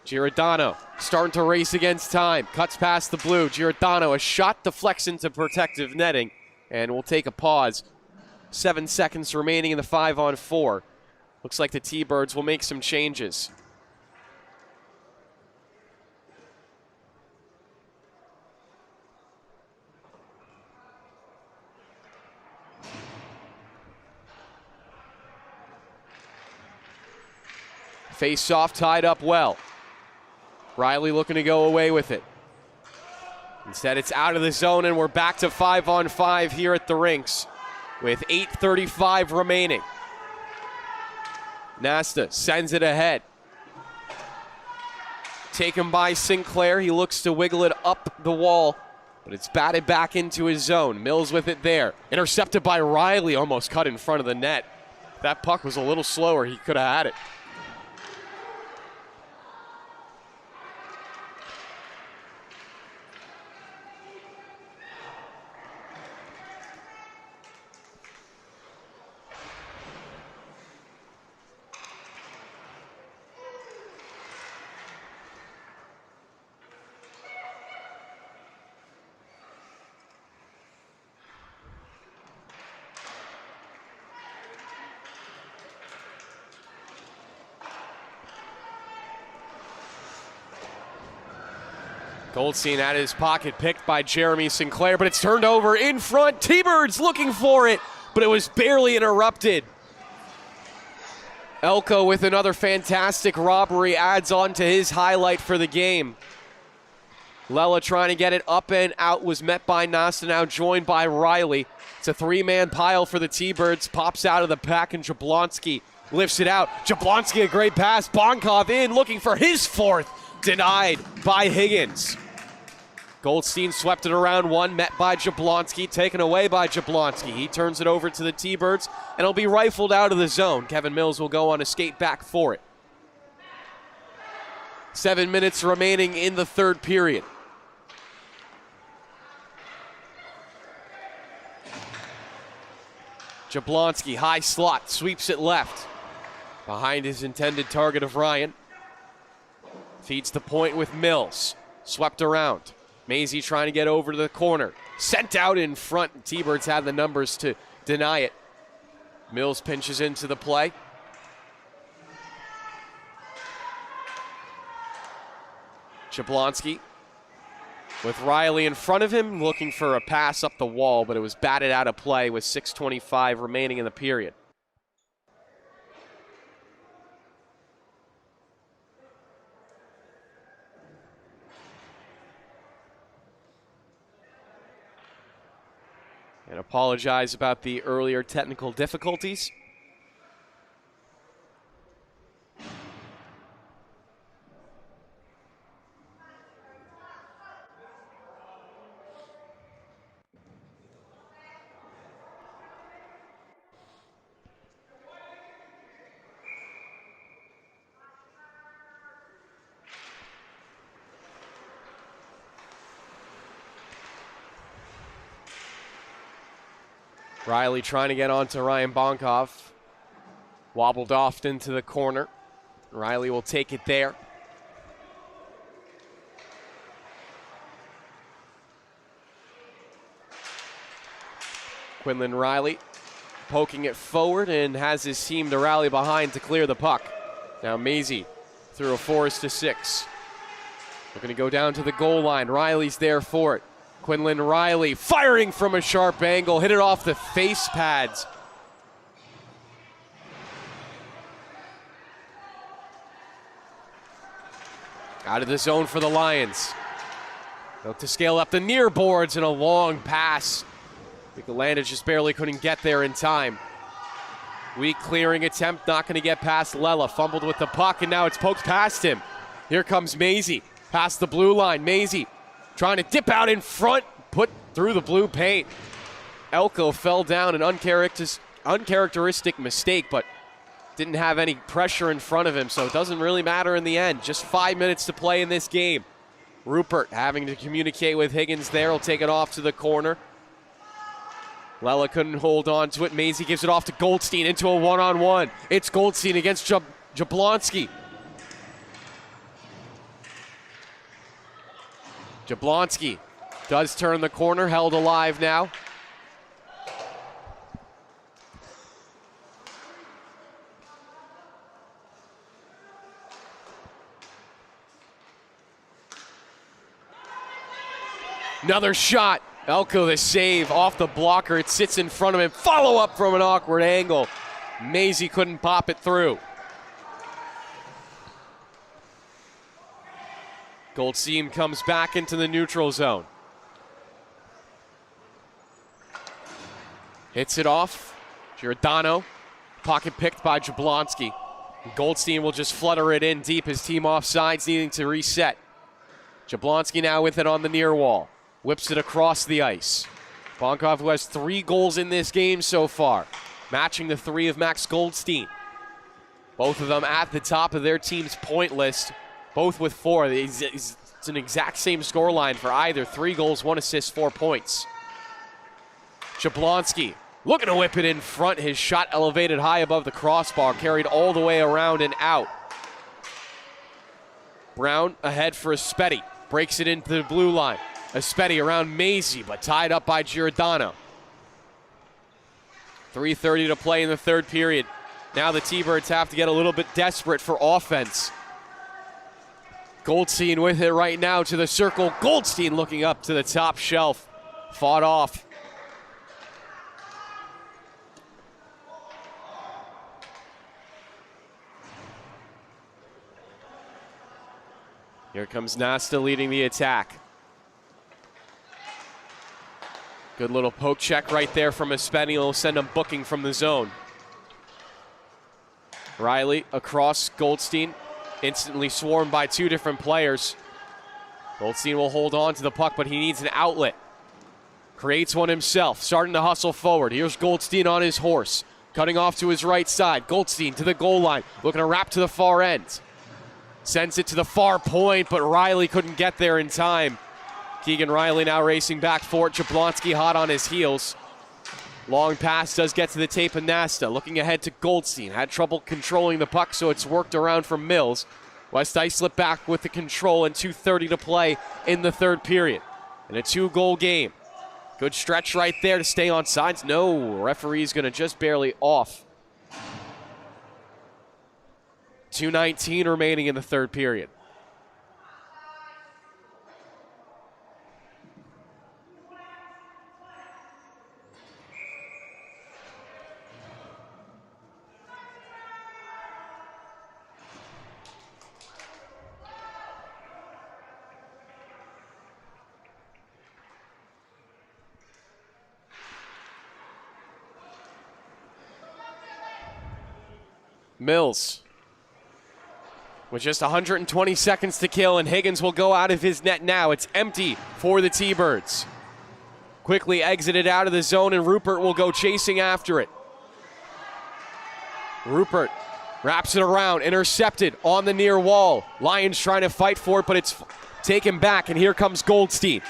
Speaker 1: Giordano starting to race against time. Cuts past the blue. Giordano, a shot deflects into protective netting, and we'll take a pause. 7 seconds remaining in the 5-on-4. Looks like the T-Birds will make some changes. Face-off tied up well. Riley looking to go away with it. Instead, it's out of the zone, and we're back to 5-on-5 here at the rinks with 8:35 remaining. Nasta sends it ahead. Taken by Sinclair. He looks to wiggle it up the wall, but it's batted back into his zone. Mills with it there. Intercepted by Riley, almost cut in front of the net. If that puck was a little slower, he could have had it. Goldstein out of his pocket, picked by Jeremy Sinclair, but it's turned over in front. T-Birds looking for it, but it was barely interrupted. Elko with another fantastic robbery adds on to his highlight for the game. Lela trying to get it up and out, was met by Nasta, now joined by Riley. It's a 3-man pile for the T-Birds, pops out of the pack, and Jablonski lifts it out. Jablonski, a great pass. Bonkov in, looking for his 4th. Denied by Higgins. Goldstein swept it around one, met by Jablonski, taken away by Jablonski. He turns it over to the T-Birds, and it'll be rifled out of the zone. Kevin Mills will go on a skate back for it. 7 minutes remaining in the third period. Jablonski, high slot, sweeps it left. Behind his intended target of Ryan. Feeds the point with Mills. Swept around. Maisie trying to get over to the corner. Sent out in front. T-Birds had the numbers to deny it. Mills pinches into the play. Jablonski with Riley in front of him, looking for a pass up the wall, but it was batted out of play with 6:25 remaining in the period. And apologize about the earlier technical difficulties. Riley trying to get onto Ryan Bonkov. Wobbled off into the corner. Riley will take it there. Quinlan Riley poking it forward and has his team to rally behind to clear the puck. Now Maisie through a Forrest to 6. We're going to go down to the goal line. Riley's there for it. Quinlan Riley firing from a sharp angle. Hit it off the face pads. Out of the zone for the Lions. Look to scale up the near boards and a long pass. Mikulandis just barely couldn't get there in time. Weak clearing attempt, not going to get past Lela. Fumbled with the puck, and now it's poked past him. Here comes Maisie, past the blue line. Maisie trying to dip out in front, put through the blue paint. Elko fell down, an uncharacteristic mistake, but didn't have any pressure in front of him, so it doesn't really matter in the end. Just 5 minutes to play in this game. Rupert having to communicate with Higgins there. He'll take it off to the corner. Lela couldn't hold on to it. Maisie gives it off to Goldstein into a one-on-one. It's Goldstein against Jablonski. Jablonski does turn the corner, held alive now. Another shot. Elko the save off the blocker. It sits in front of him. Follow up from an awkward angle. Maisie couldn't pop it through. Goldstein comes back into the neutral zone. Hits it off. Giordano. Pocket picked by Jablonski. Goldstein will just flutter it in deep. His team offsides, needing to reset. Jablonski now with it on the near wall. Whips it across the ice. Bonkov, who has 3 goals in this game so far, matching the 3 of Max Goldstein. Both of them at the top of their team's point list, both with 4. It's an exact same scoreline for either. 3 goals, 1 assist, 4 points. Jablonski looking to whip it in front. His shot elevated high above the crossbar, carried all the way around and out. Brown ahead for Aspetti. Breaks it into the blue line. Aspetti around Maisie, but tied up by Giordano. 3:30 to play in the third period. Now the T-Birds have to get a little bit desperate for offense. Goldstein with it right now to the circle. Goldstein looking up to the top shelf. Fought off. Here comes Nasta leading the attack. Good little poke check right there from Aspetti. Will send him booking from the zone. Riley across Goldstein. Instantly swarmed by 2 different players. Goldstein will hold on to the puck, but he needs an outlet. Creates one himself, starting to hustle forward. Here's Goldstein on his horse. Cutting off to his right side. Goldstein to the goal line. Looking to wrap to the far end. Sends it to the far point, but Riley couldn't get there in time. Keegan Riley now racing back for it. Jablonski hot on his heels. Long pass does get to the tape of Nasta. Looking ahead to Goldstein. Had trouble controlling the puck, so it's worked around from Mills. West Islip back with the control and 2:30 to play in the third period. In a 2-goal game. Good stretch right there to stay on sides. No, referee's going to just barely off. 2:19 remaining in the third period. Mills with just 120 seconds to kill, and Higgins will go out of his net now. It's empty for the T-Birds. Quickly exited out of the zone, and Rupert will go chasing after it. Rupert wraps it around, intercepted on the near wall. Lions trying to fight for it, but it's taken back, and here comes Goldstein.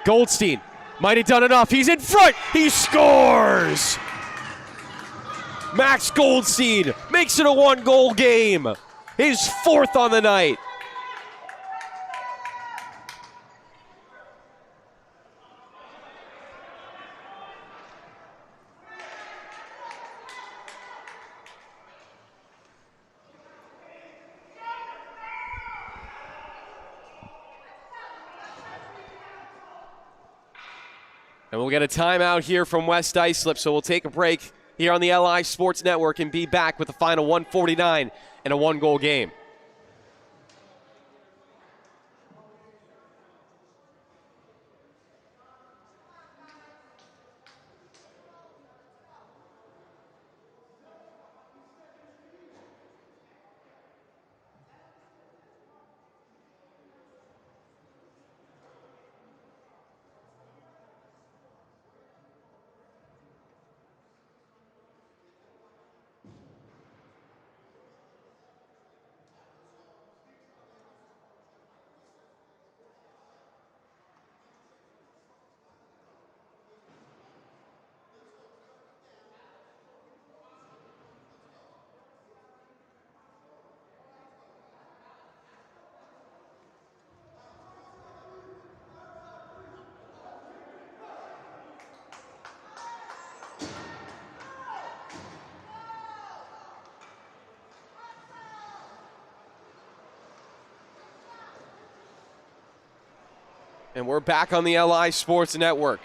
Speaker 1: Goldstein Might have done enough. He's in front. He scores! Max Goldstein makes it a 1-goal game. His 4th on the night. And we'll get a timeout here from West Islip, so we'll take a break here on the LI Sports Network and be back with the final 149 and a 1-goal game. And we're back on the LI Sports Network.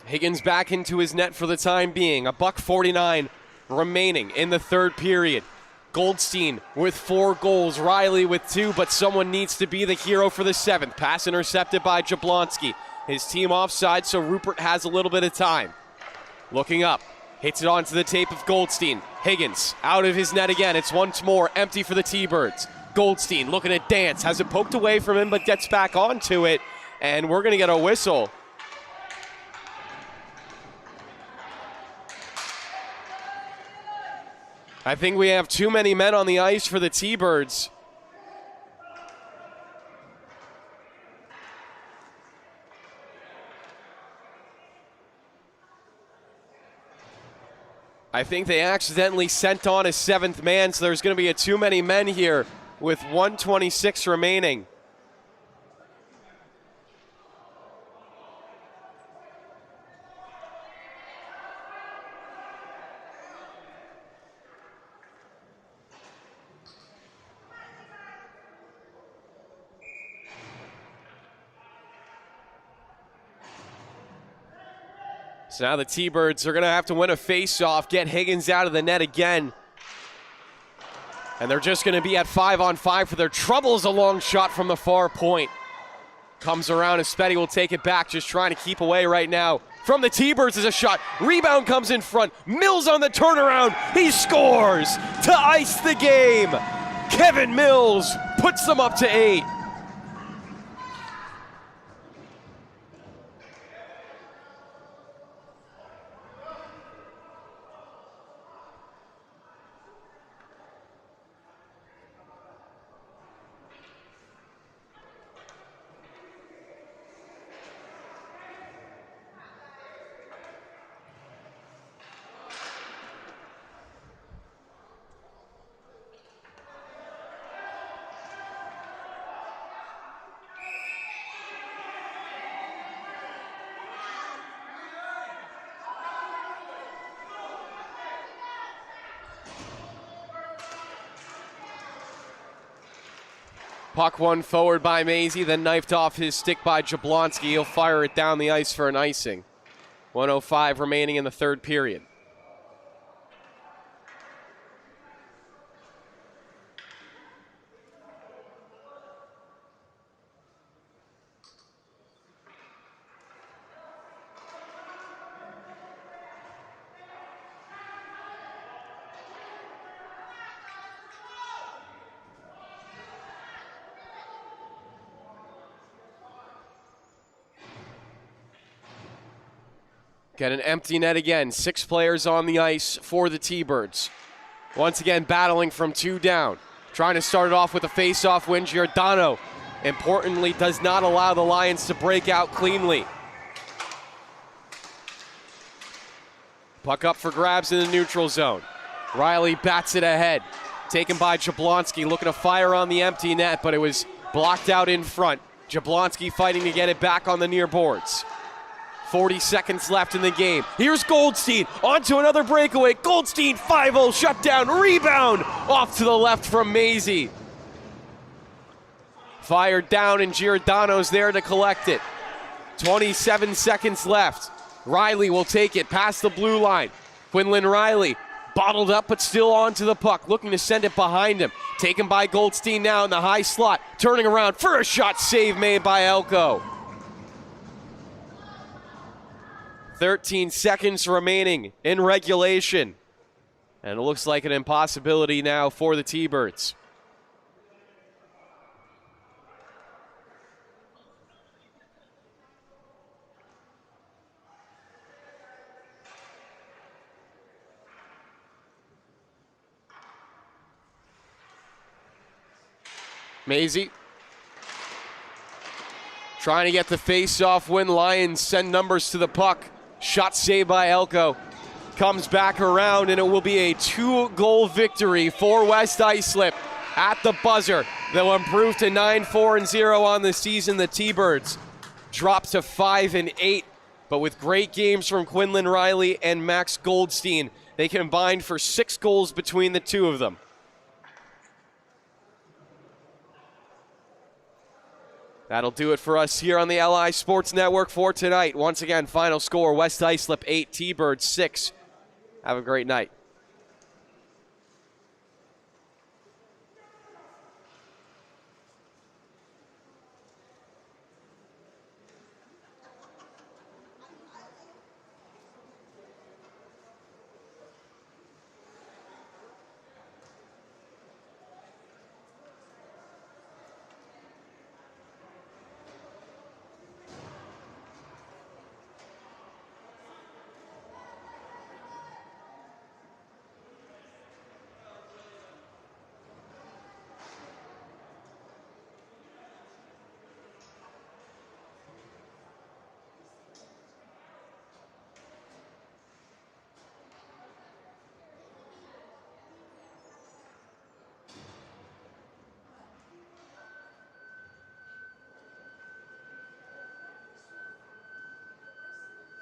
Speaker 1: Higgins back into his net for the time being. $1:49 remaining in the 3rd period. Goldstein with 4 goals. Riley with 2, but someone needs to be the hero for the 7th. Pass intercepted by Jablonski. His team offside, so Rupert has a little bit of time. Looking up. Hits it onto the tape of Goldstein. Higgins out of his net again. It's once more empty for the T-Birds. Goldstein looking to dance, has it poked away from him, but gets back onto it, and we're going to get a whistle. I think we have too many men on the ice for the T-Birds. I think they accidentally sent on a 7th man, so there's going to be too many men here with 1:26 remaining. So now the T-Birds are going to have to win a face-off, get Higgins out of the net again. And they're just going to be at 5-on-5 for their troubles. A long shot from the far point. Comes around and Spetty will take it back, just trying to keep away right now. From the T-Birds is a shot. Rebound comes in front. Mills on the turnaround. He scores to ice the game. Kevin Mills puts them up to 8. Puck won forward by Maisie, then knifed off his stick by Jablonski. He'll fire it down the ice for an icing. 1:05 remaining in the 3rd period. Get an empty net again. 6 players on the ice for the T-Birds. Once again, battling from 2 down. Trying to start it off with a face-off win. Giordano Importantly, does not allow the Lions to break out cleanly. Puck up for grabs in the neutral zone. Riley bats it ahead. Taken by Jablonski, looking to fire on the empty net, but it was blocked out in front. Jablonski fighting to get it back on the near boards. 40 seconds left in the game. Here's Goldstein, onto another breakaway. Goldstein, 5-0 shutdown, rebound off to the left from Maisie. Fired down, and Giordano's there to collect it. 27 seconds left. Riley will take it past the blue line. Quinlan Riley, bottled up but still onto the puck, looking to send it behind him. Taken by Goldstein now in the high slot, turning around for a shot, save made by Elko. 13 seconds remaining in regulation. And it looks like an impossibility now for the T-Birds. Maisie trying to get the face-off win. Lions send numbers to the puck. Shot saved by Elko. Comes back around, and it will be a 2-goal victory for West Islip at the buzzer. They'll improve to 9-4-0 on the season. The T-Birds drop to 5-8, but with great games from Quinlan Riley and Max Goldstein, they combined for 6 goals between the two of them. That'll do it for us here on the LI Sports Network for tonight. Once again, final score, West Islip 8, T-Birds 6. Have a great night.